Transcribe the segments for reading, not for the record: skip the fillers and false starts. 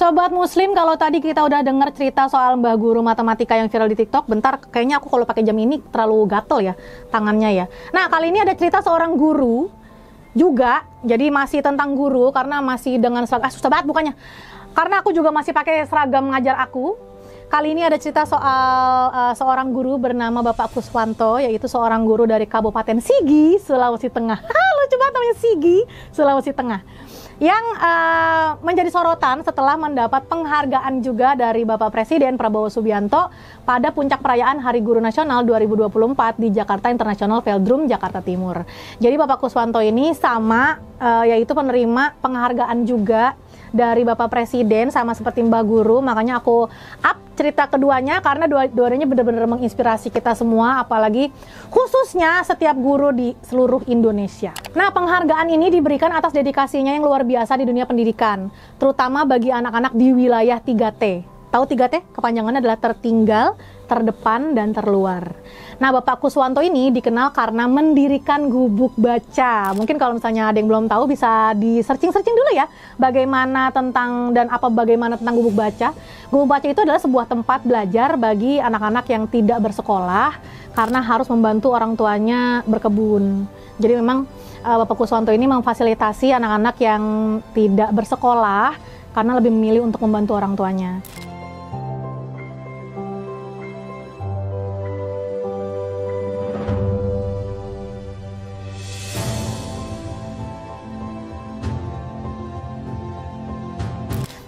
Sobat Muslim, kalau tadi kita udah dengar cerita soal Mbah Guru Matematika yang viral di TikTok, bentar, kayaknya aku kalau pakai jam ini terlalu gatel ya tangannya ya. Nah, kali ini ada cerita seorang guru juga, jadi masih tentang guru karena masih dengan seragam, susah banget bukannya. Karena aku juga masih pakai seragam ngajar aku. Kali ini ada cerita soal seorang guru bernama Bapak Kuswanto, yaitu seorang guru dari Kabupaten Sigi, Sulawesi Tengah. Lucu banget namanya, Sigi, Sulawesi Tengah. Yang menjadi sorotan setelah mendapat penghargaan juga dari Bapak Presiden Prabowo Subianto pada puncak perayaan Hari Guru Nasional 2024 di Jakarta International Velodrome, Jakarta Timur. Jadi Bapak Kuswanto ini sama, yaitu penerima penghargaan juga dari Bapak Presiden sama seperti Mbah Guru, makanya aku up cerita keduanya karena dua-duanya benar-benar menginspirasi kita semua, apalagi khususnya setiap guru di seluruh Indonesia. Nah, penghargaan ini diberikan atas dedikasinya yang luar biasa di dunia pendidikan, terutama bagi anak-anak di wilayah 3T. Tahu 3T? Kepanjangannya adalah tertinggal, terdepan, dan terluar. Nah, Bapak Kuswanto ini dikenal karena mendirikan gubuk baca. Mungkin kalau misalnya ada yang belum tahu bisa di searching dulu ya, bagaimana tentang gubuk baca. Gubuk baca itu adalah sebuah tempat belajar bagi anak-anak yang tidak bersekolah karena harus membantu orang tuanya berkebun. Jadi memang Bapak Kuswanto ini memfasilitasi anak-anak yang tidak bersekolah karena lebih memilih untuk membantu orang tuanya.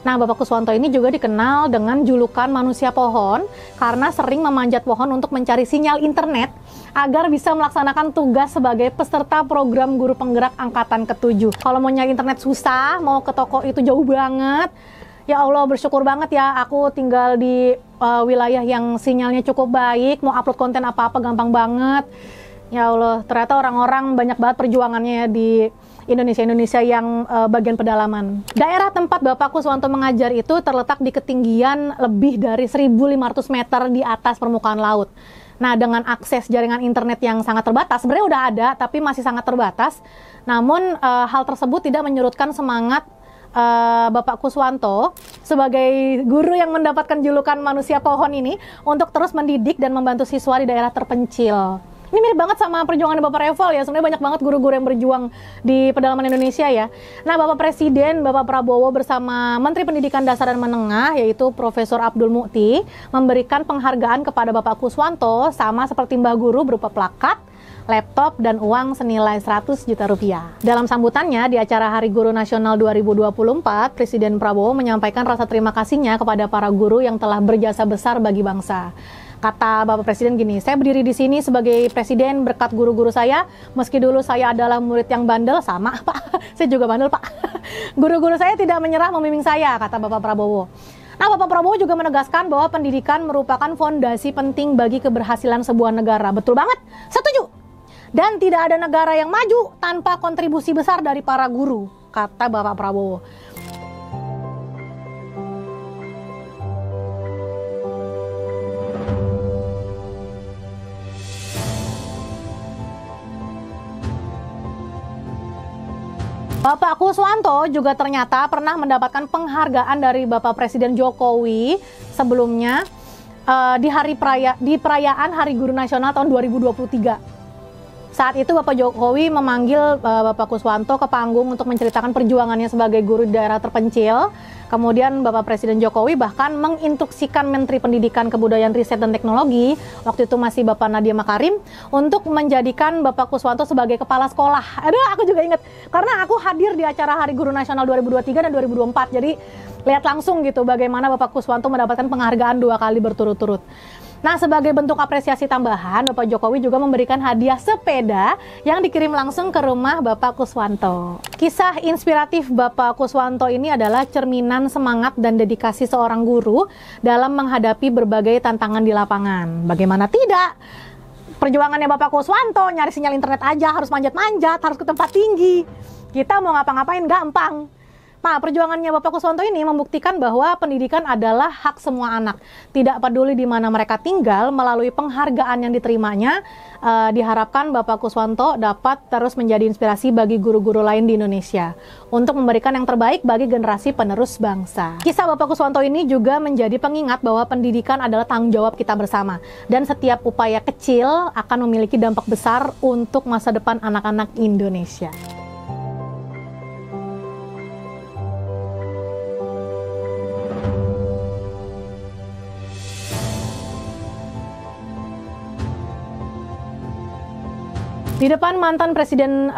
Nah, Bapak Kuswanto ini juga dikenal dengan julukan manusia pohon karena sering memanjat pohon untuk mencari sinyal internet agar bisa melaksanakan tugas sebagai peserta program guru penggerak angkatan ke-7. Kalau mau nyari internet susah, mau ke toko itu jauh banget. Ya Allah, bersyukur banget ya, aku tinggal di wilayah yang sinyalnya cukup baik, mau upload konten apa-apa gampang banget. Ya Allah, ternyata orang-orang banyak banget perjuangannya di Indonesia yang bagian pedalaman. Daerah tempat Bapak Kuswanto mengajar itu terletak di ketinggian lebih dari 1.500 meter di atas permukaan laut. Nah, dengan akses jaringan internet yang sangat terbatas, sebenarnya udah ada, tapi masih sangat terbatas. Namun, hal tersebut tidak menyurutkan semangat Bapak Kuswanto sebagai guru yang mendapatkan julukan manusia pohon ini untuk terus mendidik dan membantu siswa di daerah terpencil. Ini mirip banget sama perjuangan Bapak Reval ya, sebenarnya banyak banget guru-guru yang berjuang di pedalaman Indonesia ya. Nah, Bapak Presiden, Bapak Prabowo bersama Menteri Pendidikan Dasar dan Menengah, yaitu Profesor Abdul Mukti, memberikan penghargaan kepada Bapak Kuswanto sama seperti Mbah Guru berupa plakat, laptop, dan uang senilai 100 juta rupiah. Dalam sambutannya di acara Hari Guru Nasional 2024, Presiden Prabowo menyampaikan rasa terima kasihnya kepada para guru yang telah berjasa besar bagi bangsa. Kata Bapak Presiden gini, saya berdiri di sini sebagai Presiden berkat guru-guru saya, meski dulu saya adalah murid yang bandel, sama Pak, saya juga bandel Pak. Guru-guru saya tidak menyerah membimbing saya, kata Bapak Prabowo. Nah, Bapak Prabowo juga menegaskan bahwa pendidikan merupakan fondasi penting bagi keberhasilan sebuah negara. Betul banget, setuju. Dan tidak ada negara yang maju tanpa kontribusi besar dari para guru, kata Bapak Prabowo. Bapak Kuswanto juga ternyata pernah mendapatkan penghargaan dari Bapak Presiden Jokowi sebelumnya di perayaan Hari Guru Nasional tahun 2023. Saat itu Bapak Jokowi memanggil Bapak Kuswanto ke panggung untuk menceritakan perjuangannya sebagai guru di daerah terpencil. Kemudian Bapak Presiden Jokowi bahkan menginstruksikan Menteri Pendidikan, Kebudayaan, Riset, dan Teknologi, waktu itu masih Bapak Nadiem Makarim, untuk menjadikan Bapak Kuswanto sebagai kepala sekolah. Aduh, aku juga ingat, karena aku hadir di acara Hari Guru Nasional 2023 dan 2024, jadi lihat langsung gitu bagaimana Bapak Kuswanto mendapatkan penghargaan 2 kali berturut-turut. Nah, sebagai bentuk apresiasi tambahan, Bapak Jokowi juga memberikan hadiah sepeda yang dikirim langsung ke rumah Bapak Kuswanto. Kisah inspiratif Bapak Kuswanto ini adalah cerminan semangat dan dedikasi seorang guru dalam menghadapi berbagai tantangan di lapangan. Bagaimana tidak? Perjuangannya Bapak Kuswanto, nyari sinyal internet aja harus manjat-manjat, harus ke tempat tinggi. Kita mau ngapa-ngapain gampang. Nah, perjuangannya Bapak Kuswanto ini membuktikan bahwa pendidikan adalah hak semua anak. Tidak peduli di mana mereka tinggal, melalui penghargaan yang diterimanya, diharapkan Bapak Kuswanto dapat terus menjadi inspirasi bagi guru-guru lain di Indonesia untuk memberikan yang terbaik bagi generasi penerus bangsa. Kisah Bapak Kuswanto ini juga menjadi pengingat bahwa pendidikan adalah tanggung jawab kita bersama, dan setiap upaya kecil akan memiliki dampak besar untuk masa depan anak-anak Indonesia. Di depan mantan Presiden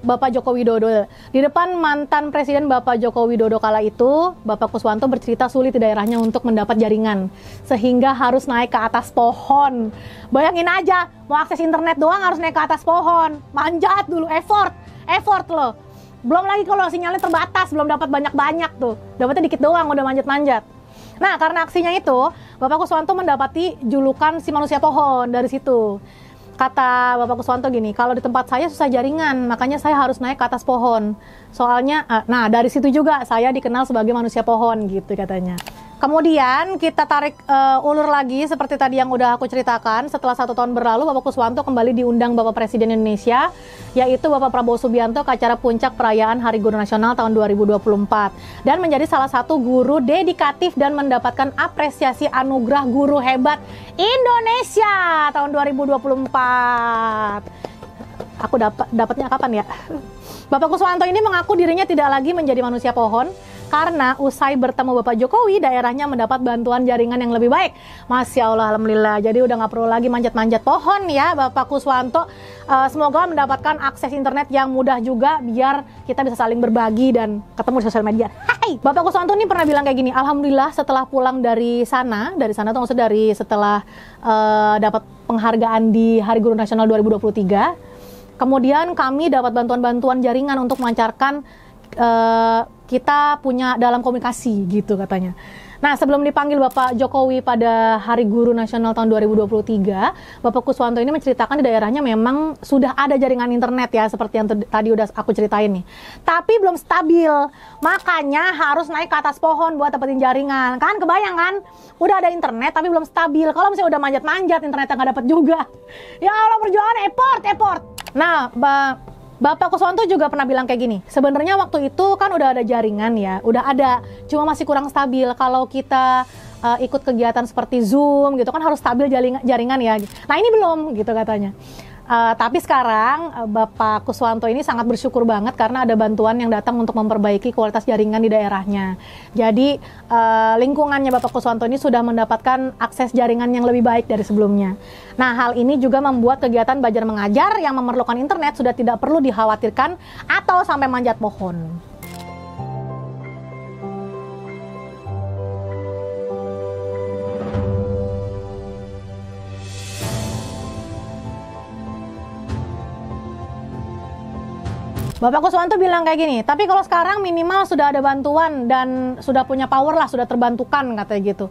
Bapak Joko Widodo, di depan mantan Presiden Bapak Joko Widodo kala itu, Bapak Kuswanto bercerita sulit di daerahnya untuk mendapat jaringan, sehingga harus naik ke atas pohon. Bayangin aja, mau akses internet doang harus naik ke atas pohon, manjat dulu, effort loh. Belum lagi kalau sinyalnya terbatas, belum dapat banyak-banyak tuh, dapatnya dikit doang, udah manjat-manjat. Nah, karena aksinya itu, Bapak Kuswanto mendapati julukan si manusia pohon dari situ. Kata Bapak Kuswanto gini, kalau di tempat saya susah jaringan, makanya saya harus naik ke atas pohon. Soalnya, nah dari situ juga saya dikenal sebagai manusia pohon gitu katanya. Kemudian kita tarik ulur lagi seperti tadi yang udah aku ceritakan. Setelah 1 tahun berlalu, Bapak Kuswanto kembali diundang Bapak Presiden Indonesia, yaitu Bapak Prabowo Subianto ke acara puncak perayaan Hari Guru Nasional tahun 2024. Dan menjadi salah satu guru dedikatif dan mendapatkan apresiasi anugerah guru hebat Indonesia tahun 2024. Aku dapatnya kapan ya? Bapak Kuswanto ini mengaku dirinya tidak lagi menjadi manusia pohon, karena usai bertemu Bapak Jokowi, daerahnya mendapat bantuan jaringan yang lebih baik. Masya Allah, Alhamdulillah. Jadi udah nggak perlu lagi manjat-manjat pohon ya Bapak Kuswanto. Semoga mendapatkan akses internet yang mudah juga, biar kita bisa saling berbagi dan ketemu di sosial media. Hai, Bapak Kuswanto ini pernah bilang kayak gini, Alhamdulillah setelah pulang dari sana tuh maksudnya setelah dapat penghargaan di Hari Guru Nasional 2023, kemudian kami dapat bantuan-bantuan jaringan untuk melancarkan kita punya dalam komunikasi gitu katanya. Nah, sebelum dipanggil Bapak Jokowi pada Hari Guru Nasional tahun 2023, Bapak Kuswanto ini menceritakan di daerahnya memang sudah ada jaringan internet ya, seperti yang tadi udah aku ceritain nih. Tapi belum stabil, makanya harus naik ke atas pohon buat dapetin jaringan. Kan kebayang kan? Udah ada internet tapi belum stabil. Kalau misalnya udah manjat-manjat, internetnya nggak dapet juga. Ya Allah, perjuangan effort. Nah, Bapak Kuswanto juga pernah bilang kayak gini, sebenarnya waktu itu kan udah ada jaringan ya, udah ada, cuma masih kurang stabil. Kalau kita ikut kegiatan seperti Zoom gitu kan harus stabil jaringan ya. Nah ini belum gitu katanya. Tapi sekarang Bapak Kuswanto ini sangat bersyukur banget karena ada bantuan yang datang untuk memperbaiki kualitas jaringan di daerahnya. Jadi lingkungannya Bapak Kuswanto ini sudah mendapatkan akses jaringan yang lebih baik dari sebelumnya. Nah, hal ini juga membuat kegiatan belajar mengajar yang memerlukan internet sudah tidak perlu dikhawatirkan atau sampai manjat pohon. Bapak Kuswanto bilang kayak gini, tapi kalau sekarang minimal sudah ada bantuan dan sudah punya power lah, sudah terbantukan katanya gitu.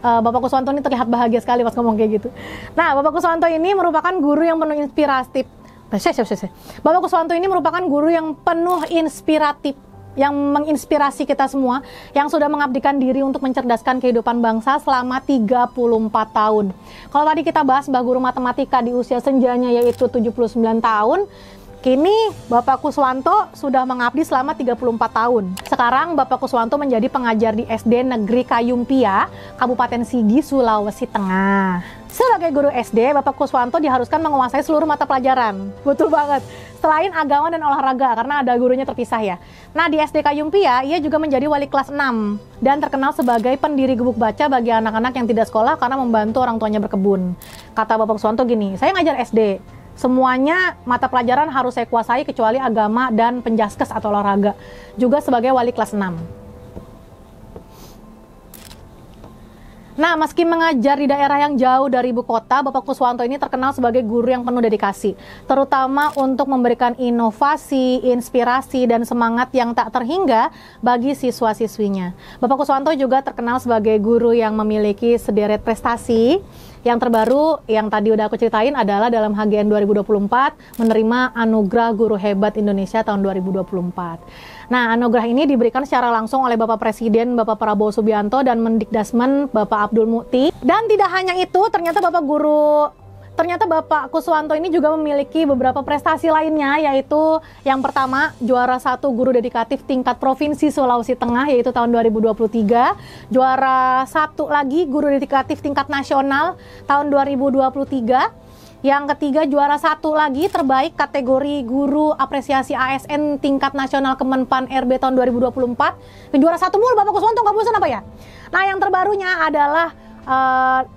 Bapak Kuswanto ini terlihat bahagia sekali pas ngomong kayak gitu. Nah, Bapak Kuswanto ini merupakan guru yang penuh inspiratif. Bapak Kuswanto ini merupakan guru yang penuh inspiratif, yang menginspirasi kita semua, yang sudah mengabdikan diri untuk mencerdaskan kehidupan bangsa selama 34 tahun. Kalau tadi kita bahas Mbah Guru Matematika di usia senjanya yaitu 79 tahun, kini Bapak Kuswanto sudah mengabdi selama 34 tahun. Sekarang Bapak Kuswanto menjadi pengajar di SD Negeri Kayumpia, Kabupaten Sigi, Sulawesi Tengah. Sebagai guru SD, Bapak Kuswanto diharuskan menguasai seluruh mata pelajaran. Betul banget. Selain agama dan olahraga, karena ada gurunya terpisah ya. Nah, di SD Kayumpia, ia juga menjadi wali kelas 6 dan terkenal sebagai pendiri gubuk baca bagi anak-anak yang tidak sekolah karena membantu orang tuanya berkebun. Kata Bapak Kuswanto gini, saya ngajar SD. Semuanya mata pelajaran harus saya kuasai kecuali agama dan penjaskes atau olahraga. Juga sebagai wali kelas 6. Nah, meski mengajar di daerah yang jauh dari ibu kota, Bapak Kuswanto ini terkenal sebagai guru yang penuh dedikasi, terutama untuk memberikan inovasi, inspirasi, dan semangat yang tak terhingga bagi siswa-siswinya. Bapak Kuswanto juga terkenal sebagai guru yang memiliki sederet prestasi, Yang terbaru yang tadi udah aku ceritain adalah dalam HGN 2024 menerima Anugerah Guru Hebat Indonesia tahun 2024. Nah, anugerah ini diberikan secara langsung oleh Bapak Presiden Bapak Prabowo Subianto dan Mendikdasmen Bapak Abdul Mukti. Dan tidak hanya itu, ternyata Bapak Kuswanto ini juga memiliki beberapa prestasi lainnya, yaitu yang pertama juara 1 guru dedikatif tingkat Provinsi Sulawesi Tengah yaitu tahun 2023, juara 1 lagi guru dedikatif tingkat nasional tahun 2023, yang ketiga juara 1 lagi terbaik kategori guru apresiasi ASN tingkat nasional Kemenpan RB tahun 2024. Juara 1 mulu Bapak Kuswanto, nggak bosan apa ya? Nah, yang terbarunya adalah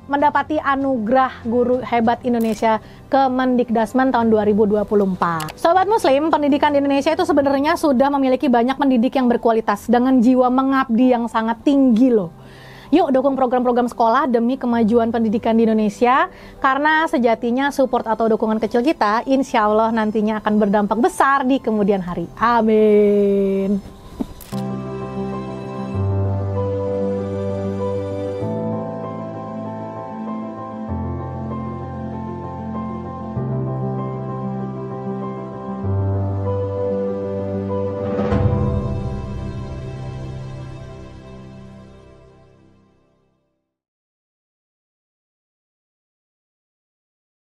mendapati anugerah guru hebat Indonesia Kemendikdasmen tahun 2024. Sobat Muslim, pendidikan di Indonesia itu sebenarnya sudah memiliki banyak pendidik yang berkualitas dengan jiwa mengabdi yang sangat tinggi loh. Yuk dukung program-program sekolah demi kemajuan pendidikan di Indonesia, karena sejatinya support atau dukungan kecil kita insya Allah nantinya akan berdampak besar di kemudian hari. Amin.